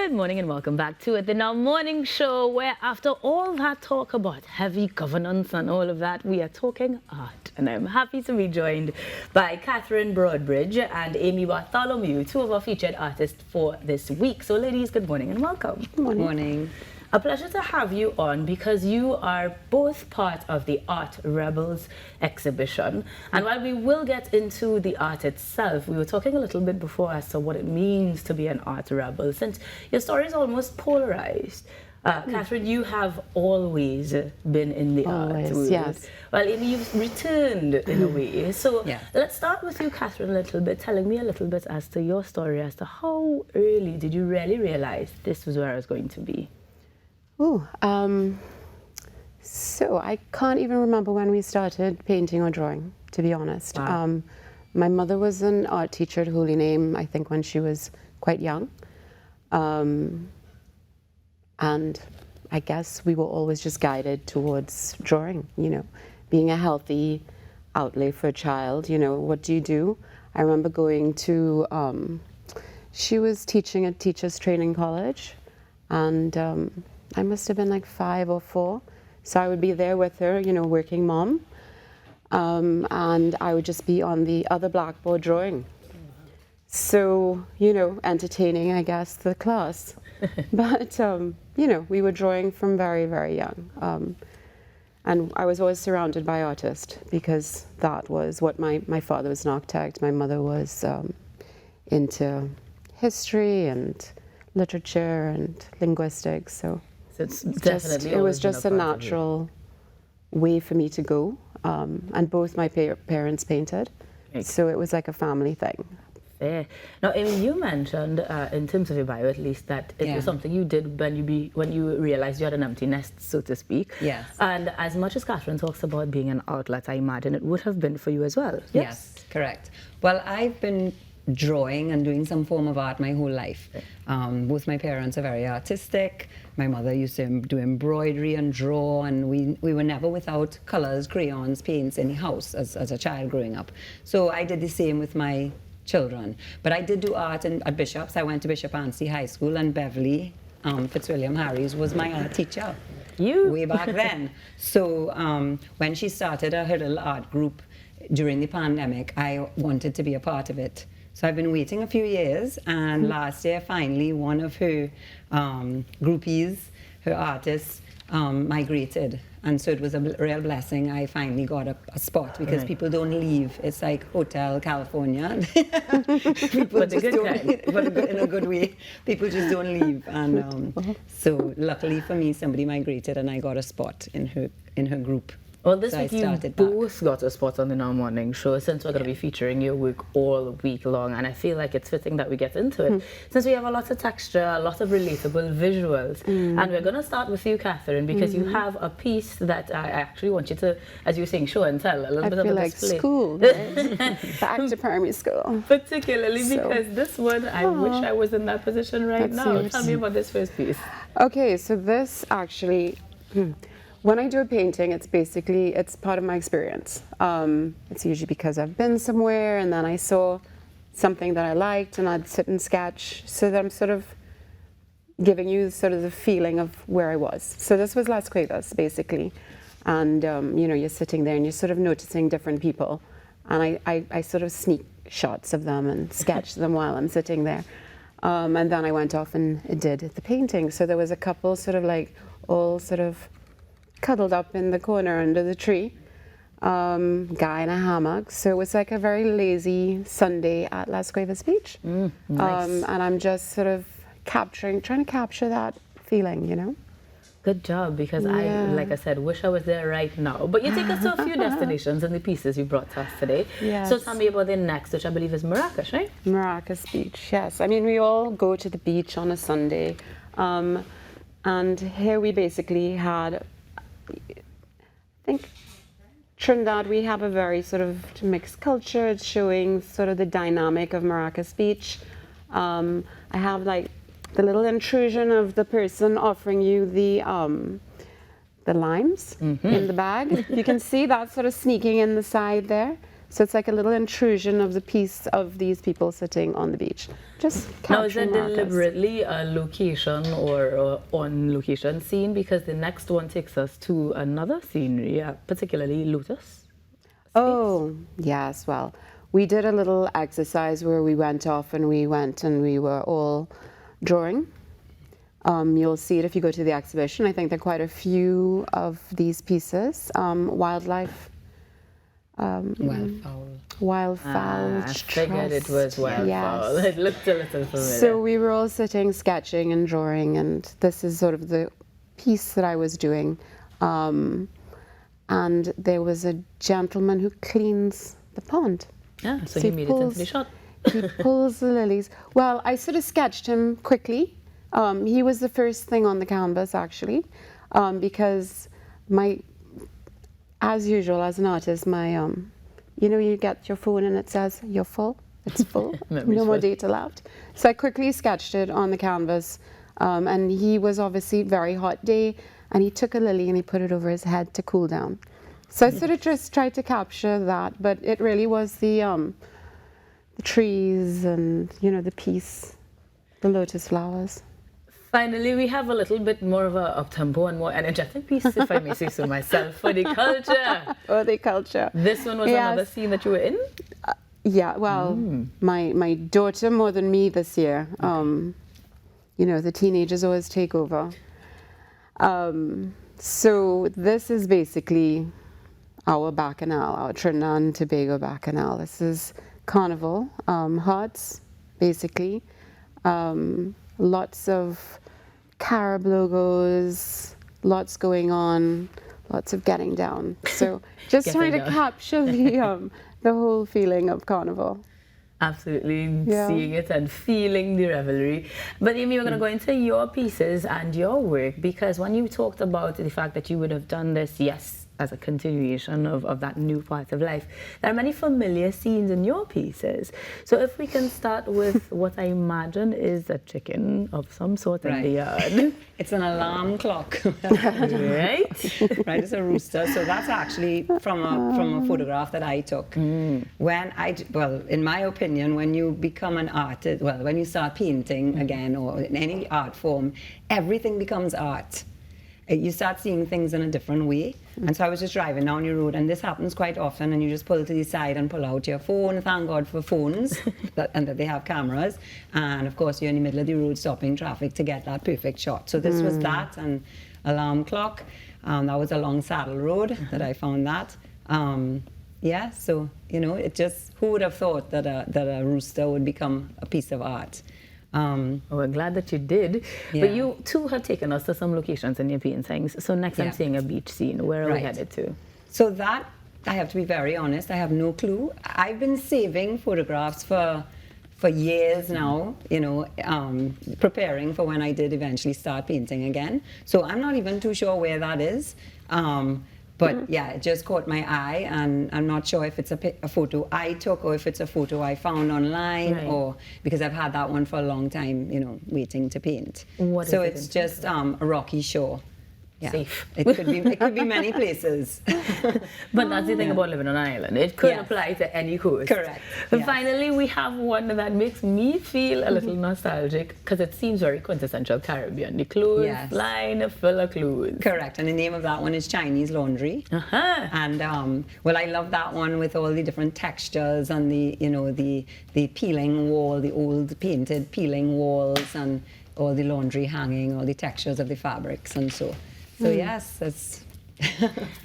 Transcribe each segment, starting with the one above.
Good morning and welcome back to it, the Now Morning Show, where after all that talk about heavy governance and all of that, we are talking art. And I'm happy to be joined by Katherine Broadbridge and Aimee Bartholomew, two of our featured artists for this week. So ladies, good morning and welcome. Good morning. Morning. A pleasure to have you on because you are both part of the Art Rebels exhibition. And while we will get into the art itself, we were talking a little bit before as to what it means to be an art rebel, since your story is almost polarized. Katherine, you have always been in the art world. Yes. Well, Aimee, you've returned in a way. So Yeah. let's start with you, Katherine, a little bit, telling me a little bit as to your story, as to how early did you really realize this was where I was going to be? So I can't even remember when we started painting or drawing, to be honest. Wow. My mother was an art teacher at Holy Name, I think when she was quite young. And I guess we were always just guided towards drawing, you know, being a healthy outlay for a child. You know, what do you do? I remember going to, she was teaching at Teachers Training College, and I must have been like 5 or 4. So I would be there with her, you know, working mom. And I would just be on the other blackboard drawing. So, you know, entertaining, I guess, the class. But, you know, we were drawing from very, very young. And I was always surrounded by artists because that was what my father was an architect. My mother was into history and literature and linguistics. So It's just, it was just a natural way for me to go. And both my parents painted. Right. So it was like a family thing. Fair. Now, Aimee, you mentioned, in terms of your bio at least, that it was something you did when you realized you had an empty nest, so to speak. Yes. And as much as Katherine talks about being an outlet, I imagine it would have been for you as well. Yes, correct. Well, I've been drawing and doing some form of art my whole life. Both my parents are very artistic. My mother used to do embroidery and draw, and we were never without colors, crayons, paints in the house as a child growing up. So I did the same with my children. But I did do art at Bishop's. I went to Bishop Anstey High School, and Beverly Fitzwilliam Harris was my art teacher. Way back then. So when she started her little art group during the pandemic, I wanted to be a part of it. So I've been waiting a few years, and last year, finally, one of her groupies, her artists, migrated. And so it was a real blessing. I finally got a spot because people don't leave. It's like Hotel California. People just don't, but in a good way. People just don't leave. And so luckily for me, somebody migrated, and I got a spot in her group. Well, this So week I you started both got a spot on the Now Morning Show, since we're going to be featuring your work all week long, and I feel like it's fitting that we get into it, since we have a lot of texture, a lot of relatable visuals. And we're going to start with you, Katherine, because you have a piece that I actually want you to, as you were saying, show and tell a little bit of a display. School, right? Back to primary school. Particularly because this one, I wish I was in that position right now. That's Tell me about this first piece. Okay, so this actually, when I do a painting, it's part of my experience. It's usually because I've been somewhere and then I saw something that I liked and I'd sit and sketch, so that I'm sort of giving you sort of the feeling of where I was. So this was Las Cuevas, basically. And, you know, you're sitting there and you're sort of noticing different people. And I sort of sneak shots of them and sketch them while I'm sitting there. And then I went off and did the painting. So there was a couple sort of like all sort of cuddled up in the corner under the tree, guy in a hammock. So it was like a very lazy Sunday at Las Cuevas Beach. Nice. And I'm just sort of trying to capture that feeling, you know? Good job, because I, like I said, wish I was there right now. But you take us to a few destinations and the pieces you brought to us today. Yes. So tell me about the next, which I believe is Marrakesh, right? Marrakesh Beach, yes. I mean, we all go to the beach on a Sunday. And here we basically had, I think, Trinidad, we have a very sort of mixed culture. It's showing sort of the dynamic of Marrakesh Beach. I have like the little intrusion of the person offering you the limes in the bag. You can see that sort of sneaking in the side there. So it's like a little intrusion of the piece of these people sitting on the beach. Just Now, is capturing that markers. deliberately a location or on location scene? Because the next one takes us to another scenery, particularly Lotus. Oh, yes. Well, we did a little exercise where we went off and we were all drawing. You'll see it if you go to the exhibition. I think there are quite a few of these pieces. Wildlife. Wildfowl. I figured it was trust. wildfowl. Yes. It looked a little familiar. So we were all sitting, sketching and drawing, and this is sort of the piece that I was doing. And there was a gentleman who cleans the pond. Yeah, so So he he made it into pulls- the shot. He pulls the lilies. Well, I sort of sketched him quickly. He was the first thing on the canvas, actually, because as usual, as an artist, you get your phone and it says, you're full, it's full, Memory's no more full. data left. So I quickly sketched it on the canvas, and he was obviously very hot day, and he took a lily and he put it over his head to cool down. So I sort of just tried to capture that, but it really was the trees and, the peace, the lotus flowers. Finally, we have a little bit more of a up-tempo and more energetic piece, if I may say so myself, for the culture. Oh, the culture. This one was Yes. another scene that you were in? Yeah, well, my daughter more than me this year. The teenagers always take over. So this is basically our bacchanal, our Trinidad and Tobago bacchanal. This is carnival, hearts, basically. Lots of Carib logos, lots going on, lots of getting down. So just Getting trying to down. capture the whole feeling of carnival. Absolutely, Yeah. seeing it and feeling the revelry. But Aimee, we're going to go into your pieces and your work, because when you talked about the fact that you would have done this, yes, as a continuation of that new part of life, there are many familiar scenes in your pieces. So if we can start with what I imagine is a chicken of some sort in the yard. It's an alarm clock. Right? Right, it's a rooster. So that's actually from a photograph that I took. In my opinion, when you become an artist, when you start painting again or in any art form, everything becomes art. You start seeing things in a different way. And so I was just driving down your road, and this happens quite often, and you just pull to the side and pull out your phone. Thank God for phones, and that they have cameras. And of course, you're in the middle of the road stopping traffic to get that perfect shot. So this was that, and alarm clock. That was along Saddle Road that I found that. So, it just, who would have thought that a rooster would become a piece of art? We're glad that you did. Yeah. But you too have taken us to some locations in your paintings. So next I'm Yeah. seeing a beach scene. Where are we Right. headed to? So that, I have to be very honest, I have no clue. I've been saving photographs for years now, preparing for when I did eventually start painting again. So I'm not even too sure where that is. But yeah, it just caught my eye, and I'm not sure if it's a photo I took or if it's a photo I found online, Right. or because I've had that one for a long time, waiting to paint. What So is it it's in just a rocky shore. Yeah. Safe. It could be many places. But that's the thing about living on an island. It could Yes. apply to any coast. Correct, But yes. finally, we have one that makes me feel a little nostalgic because it seems very quintessential Caribbean. The clothes Yes. line full of clothes. Correct, and the name of that one is Chinese Laundry. Uh-huh. And I love that one with all the different textures and the peeling wall, the old painted peeling walls, and all the laundry hanging, all the textures of the fabrics, and so. So yes, it's.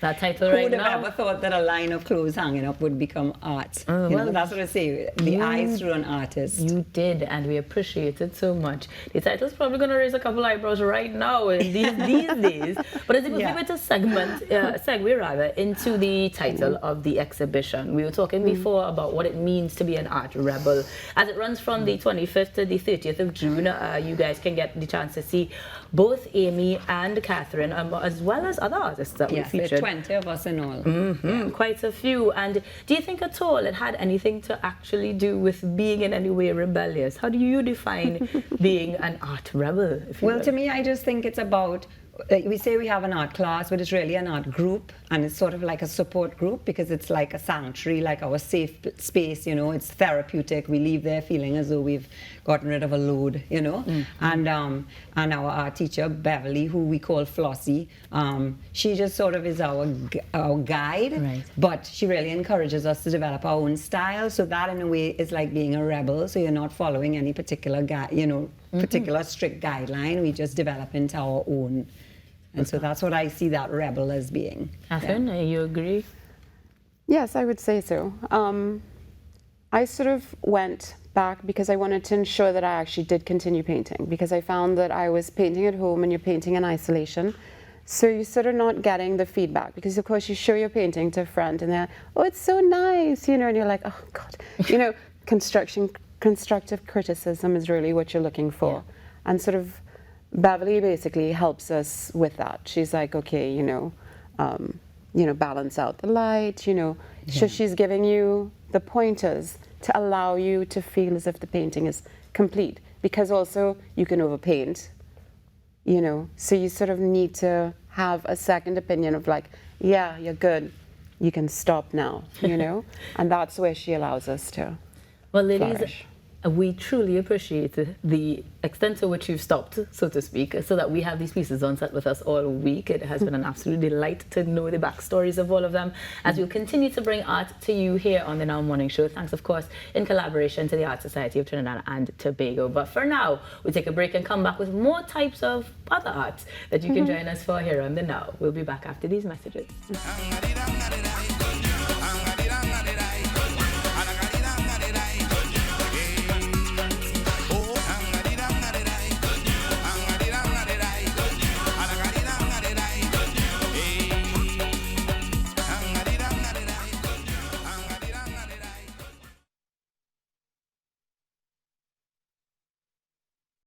That title Who right would have now. ever thought that a line of clothes hanging up would become art? well, That's what I say. The eyes through an artist. You did, and we appreciate it so much. The title's probably going to raise a couple eyebrows right now in these days. But as if we Yeah. were to segue rather into the title of the exhibition. We were talking before about what it means to be an art rebel. As it runs from the 25th to the 30th of June, you guys can get the chance to see both Aimee and Katherine, as well as other artists that Yes, we there are featured. 20 of us in all. Quite a few. And do you think at all it had anything to actually do with being in any way rebellious? How do you define being an art rebel? If you Well, will? to me, I just think it's about we say we have an art class, but it's really an art group, and it's sort of like a support group because it's like a sanctuary, like our safe space, you know. It's therapeutic. We leave there feeling as though we've gotten rid of a load, you know. And our art teacher, Beverly, who we call Flossie, she just sort of is our guide, Right. but she really encourages us to develop our own style. So that, in a way, is like being a rebel. So you're not following any particular particular strict guideline. We just develop into our own. And so that's what I see that rebel as being. Katherine, you agree? Yes, I would say so. I sort of went back because I wanted to ensure that I actually did continue painting, because I found that I was painting at home and you're painting in isolation. So you're sort of not getting the feedback, because of course you show your painting to a friend and they're, oh, it's so nice, you know, and you're like, oh God, you know, constructive criticism is really what you're looking for. Yeah. And sort of Beverly basically helps us with that. She's like, okay, balance out the light, So she's giving you the pointers to allow you to feel as if the painting is complete. Because also you can overpaint, so you sort of need to have a second opinion of like, yeah, you're good, you can stop now, And that's where she allows us to ladies, flourish. We truly appreciate the extent to which you've stopped, so to speak, so that we have these pieces on set with us all week. It has been an absolute delight to know the backstories of all of them as we'll continue to bring art to you here on the Now Morning Show. Thanks, of course, in collaboration to the Art Society of Trinidad and Tobago. But for now, we'll take a break and come back with more types of other art that you can join us for here on the Now. We'll be back after these messages.